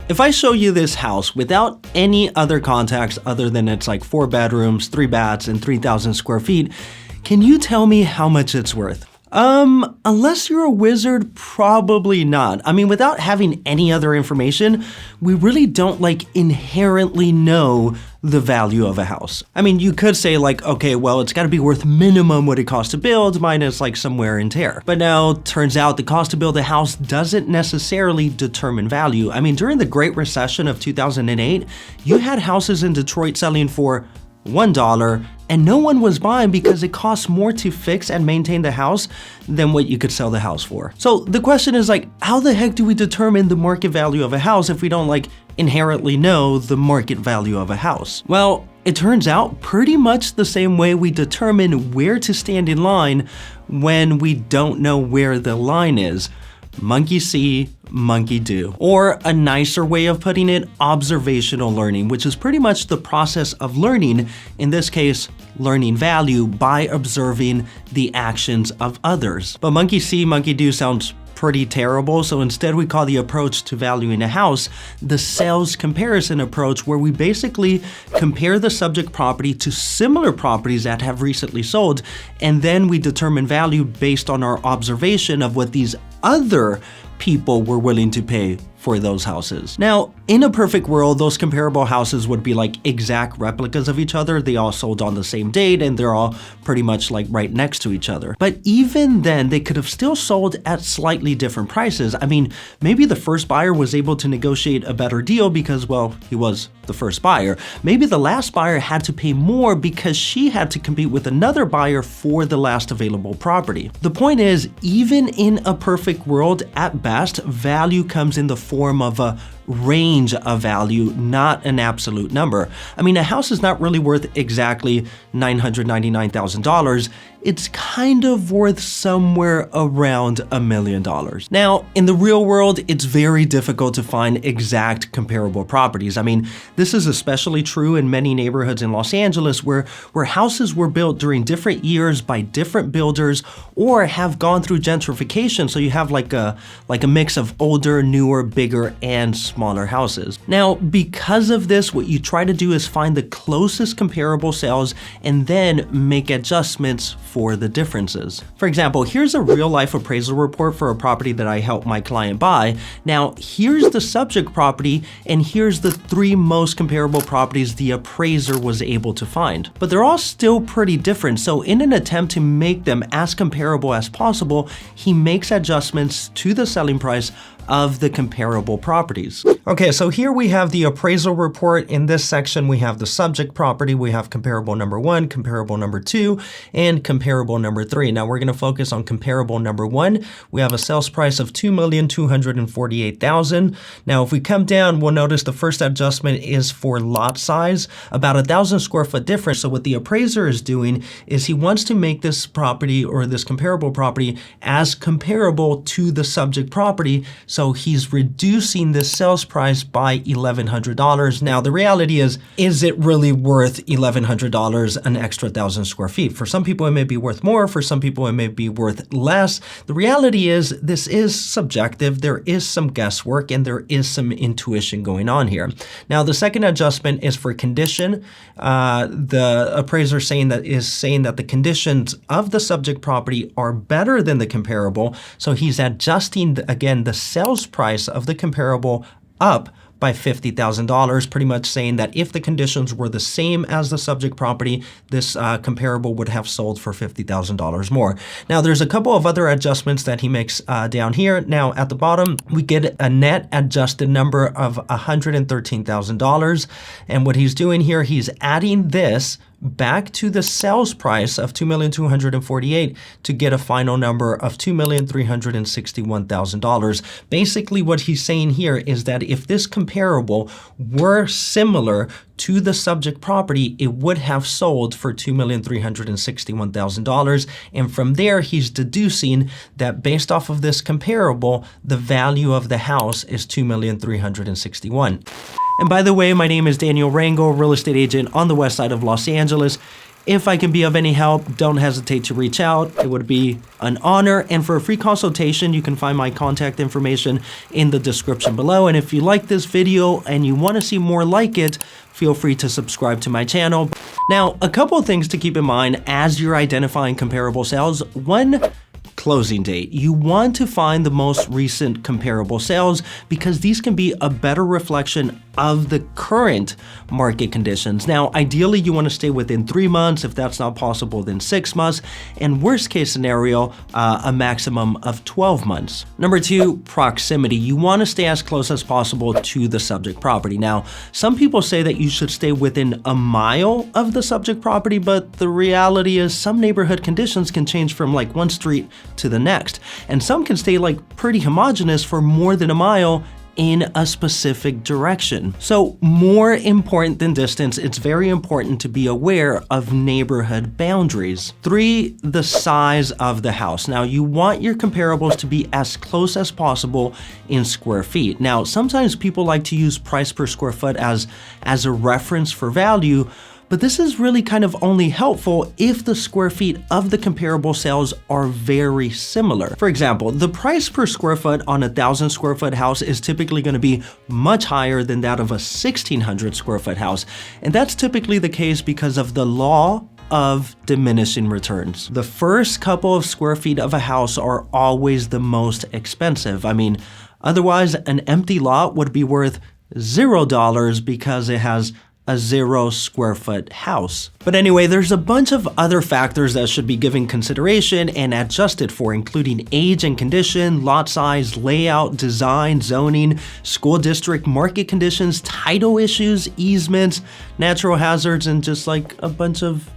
If I show you this house without any other context other than it's like 4 bedrooms, 3 baths, and 3,000 square feet, can you tell me how much it's worth? Unless you're a wizard, probably not. I mean, without having any other information, we really don't like inherently know the value of a house. I mean, you could say like, okay, well, it's got to be worth minimum what it costs to build minus like some wear and tear. But now turns out the cost to build a house doesn't necessarily determine value. I mean, during the Great Recession of 2008, you had houses in Detroit selling for $1 and no one was buying because it costs more to fix and maintain the house than what you could sell the house for. So the question is like, how the heck do we determine the market value of a house if we don't like inherently know the market value of a house? Well, it turns out pretty much the same way we determine where to stand in line when we don't know where the line is. Monkey see, monkey do. Or a nicer way of putting it, observational learning, which is pretty much the process of learning, in this case, learning value by observing the actions of others. But monkey see, monkey do sounds pretty terrible, so instead we call the approach to valuing a house the sales comparison approach, where we basically compare the subject property to similar properties that have recently sold, and then we determine value based on our observation of what these other people were willing to pay for those houses. Now, in a perfect world, those comparable houses would be like exact replicas of each other. They all sold on the same date and they're all pretty much like right next to each other. But even then, they could have still sold at slightly different prices. I mean, maybe the first buyer was able to negotiate a better deal because, well, he was the first buyer. Maybe the last buyer had to pay more because she had to compete with another buyer for the last available property. The point is, even in a perfect world, at best, value comes in the form of a range of value, not an absolute number. I mean, a house is not really worth exactly $999,000. It's kind of worth somewhere around $1 million. Now, in the real world, it's very difficult to find exact comparable properties. I mean, this is especially true in many neighborhoods in Los Angeles where houses were built during different years by different builders or have gone through gentrification. So you have like a mix of older, newer, bigger, and smaller houses. Now, because of this, what you try to do is find the closest comparable sales and then make adjustments for the differences. For example, here's a real-life appraisal report for a property that I helped my client buy. Now, here's the subject property, and here's the 3 most comparable properties the appraiser was able to find. But they're all still pretty different, so in an attempt to make them as comparable as possible, he makes adjustments to the selling price of the comparable properties. Okay, so here we have the appraisal report. In this section, we have the subject property, we have comparable number 1, comparable number 2, and comparable number 3. Now we're gonna focus on comparable number 1. We have a sales price of $2,248,000. Now, if we come down, we'll notice the first adjustment is for lot size, about 1,000 square foot difference. So what the appraiser is doing is he wants to make this property or this comparable property as comparable to the subject property. So he's reducing the sales price by $1,100. Now, the reality is it really worth $1,100, an extra 1,000 square feet? For some people, it may be worth more. For some people, it may be worth less. The reality is this is subjective. There is some guesswork and there is some intuition going on here. Now, the second adjustment is for condition. The appraiser is saying that the conditions of the subject property are better than the comparable. So he's adjusting, again, the sales price of the comparable up by $50,000, pretty much saying that if the conditions were the same as the subject property, this comparable would have sold for $50,000 more. Now, there's a couple of other adjustments that he makes down here. Now, at the bottom, we get a net adjusted number of $113,000. And what he's doing here, he's adding this back to the sales price of $2,248,000 to get a final number of $2,361,000. Basically, what he's saying here is that if this comparable were similar to the subject property, it would have sold for $2,361,000. And from there, he's deducing that based off of this comparable, the value of the house is $2,361,000. And by the way, my name is Daniel RANGEL, real estate agent on the west side of Los Angeles. If I can be of any help, don't hesitate to reach out. It would be an honor. And for a free consultation, you can find my contact information in the description below. And if you like this video and you want to see more like it, feel free to subscribe to my channel. Now, a couple of things to keep in mind as you're identifying comparable sales. One, closing date. You want to find the most recent comparable sales because these can be a better reflection of the current market conditions. Now, ideally, you want to stay within 3 months. If that's not possible, then 6 months. And worst case scenario, a maximum of 12 months. Number 2, proximity. You want to stay as close as possible to the subject property. Now, some people say that you should stay within a mile of the subject property, but the reality is some neighborhood conditions can change from like one street to the next. And some can stay like pretty homogeneous for more than a mile in a specific direction. So more important than distance, it's very important to be aware of neighborhood boundaries. 3, the size of the house. Now you want your comparables to be as close as possible in square feet. Now, sometimes people like to use price per square foot as a reference for value, but this is really kind of only helpful if the square feet of the comparable sales are very similar. For example, the price per square foot on a 1,000 square foot house is typically going to be much higher than that of a 1,600 square foot house. And that's typically the case because of the law of diminishing returns. The first couple of square feet of a house are always the most expensive. I mean, otherwise an empty lot would be worth $0 because it has a 0 square foot house. But anyway, there's a bunch of other factors that should be given consideration and adjusted for, including age and condition, lot size, layout, design, zoning, school district, market conditions, title issues, easements, natural hazards, and just like a bunch of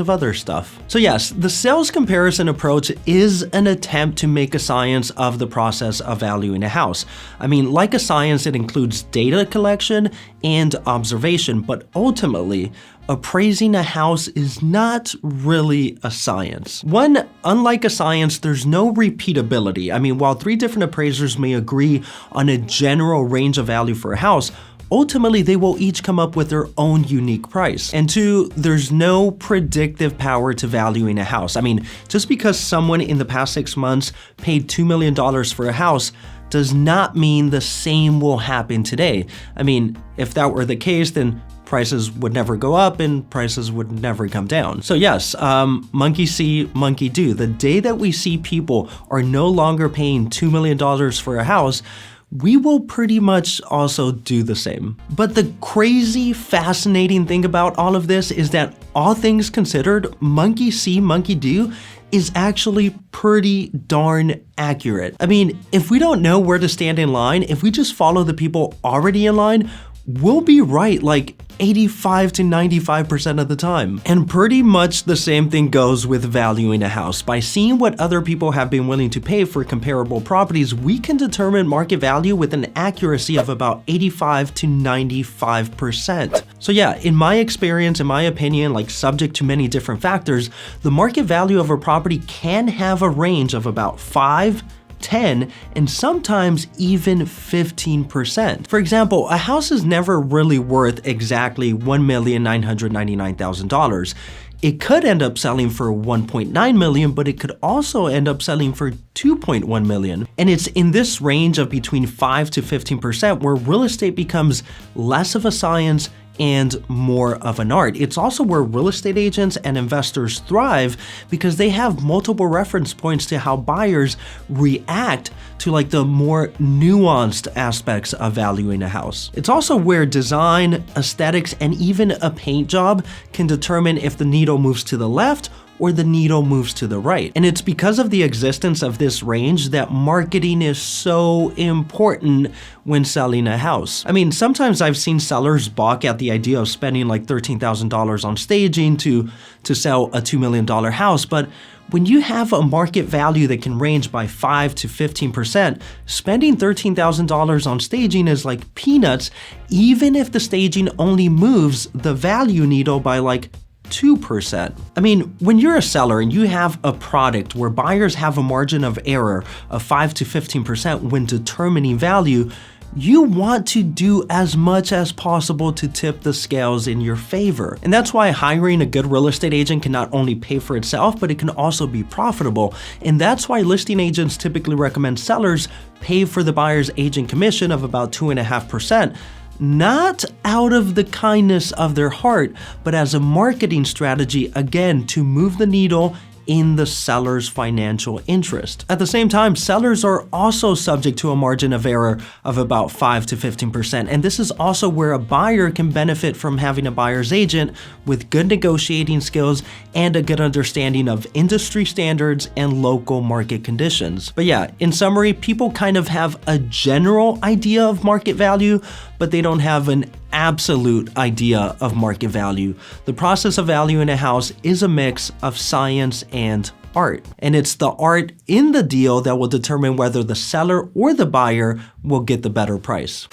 other stuff. So yes, the sales comparison approach is an attempt to make a science of the process of valuing a house. I mean, like a science, it includes data collection and observation, but ultimately, appraising a house is not really a science. One, unlike a science, there's no repeatability. I mean, while 3 different appraisers may agree on a general range of value for a house, ultimately, they will each come up with their own unique price. And 2, there's no predictive power to valuing a house. I mean, just because someone in the past 6 months paid $2 million for a house does not mean the same will happen today. I mean, if that were the case, then prices would never go up and prices would never come down. So yes, monkey see, monkey do. The day that we see people are no longer paying $2 million for a house, we will pretty much also do the same. But the crazy, fascinating thing about all of this is that all things considered, monkey see, monkey do is actually pretty darn accurate. I mean, if we don't know where to stand in line, if we just follow the people already in line, we'll be right like 85 to 95% of the time. And pretty much the same thing goes with valuing a house. By seeing what other people have been willing to pay for comparable properties, we can determine market value with an accuracy of about 85 to 95%. So yeah, in my experience, in my opinion, like subject to many different factors, the market value of a property can have a range of about 5, 10, and sometimes even 15%. For example, a house is never really worth exactly $1,999,000. It could end up selling for $1.9 million, but it could also end up selling for $2.1 million. And it's in this range of between 5 to 15% where real estate becomes less of a science and more of an art. It's also where real estate agents and investors thrive because they have multiple reference points to how buyers react to like the more nuanced aspects of valuing a house. It's also where design, aesthetics, and even a paint job can determine if the needle moves to the left or the needle moves to the right. And it's because of the existence of this range that marketing is so important when selling a house. I mean, sometimes I've seen sellers balk at the idea of spending like $13,000 on staging to sell a $2 million house, but when you have a market value that can range by 5 to 15%, spending $13,000 on staging is like peanuts, even if the staging only moves the value needle by like 2%. I mean, when you're a seller and you have a product where buyers have a margin of error of 5 to 15% when determining value, you want to do as much as possible to tip the scales in your favor. And that's why hiring a good real estate agent can not only pay for itself, but it can also be profitable. And that's why listing agents typically recommend sellers pay for the buyer's agent commission of about 2.5%. Not out of the kindness of their heart, but as a marketing strategy, again, to move the needle in the seller's financial interest. At the same time, sellers are also subject to a margin of error of about 5 to 15%, and this is also where a buyer can benefit from having a buyer's agent with good negotiating skills and a good understanding of industry standards and local market conditions. But yeah, in summary, people kind of have a general idea of market value, but they don't have an absolute idea of market value. The process of valuing a house is a mix of science and art. And it's the art in the deal that will determine whether the seller or the buyer will get the better price.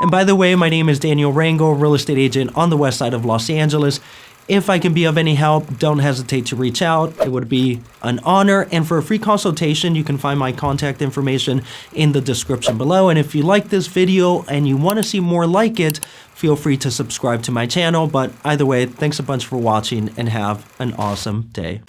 And by the way, my name is Daniel RANGEL, real estate agent on the west side of Los Angeles. If I can be of any help, don't hesitate to reach out. It would be an honor. And for a free consultation, you can find my contact information in the description below. And if you like this video and you want to see more like it, feel free to subscribe to my channel. But either way, thanks a bunch for watching and have an awesome day.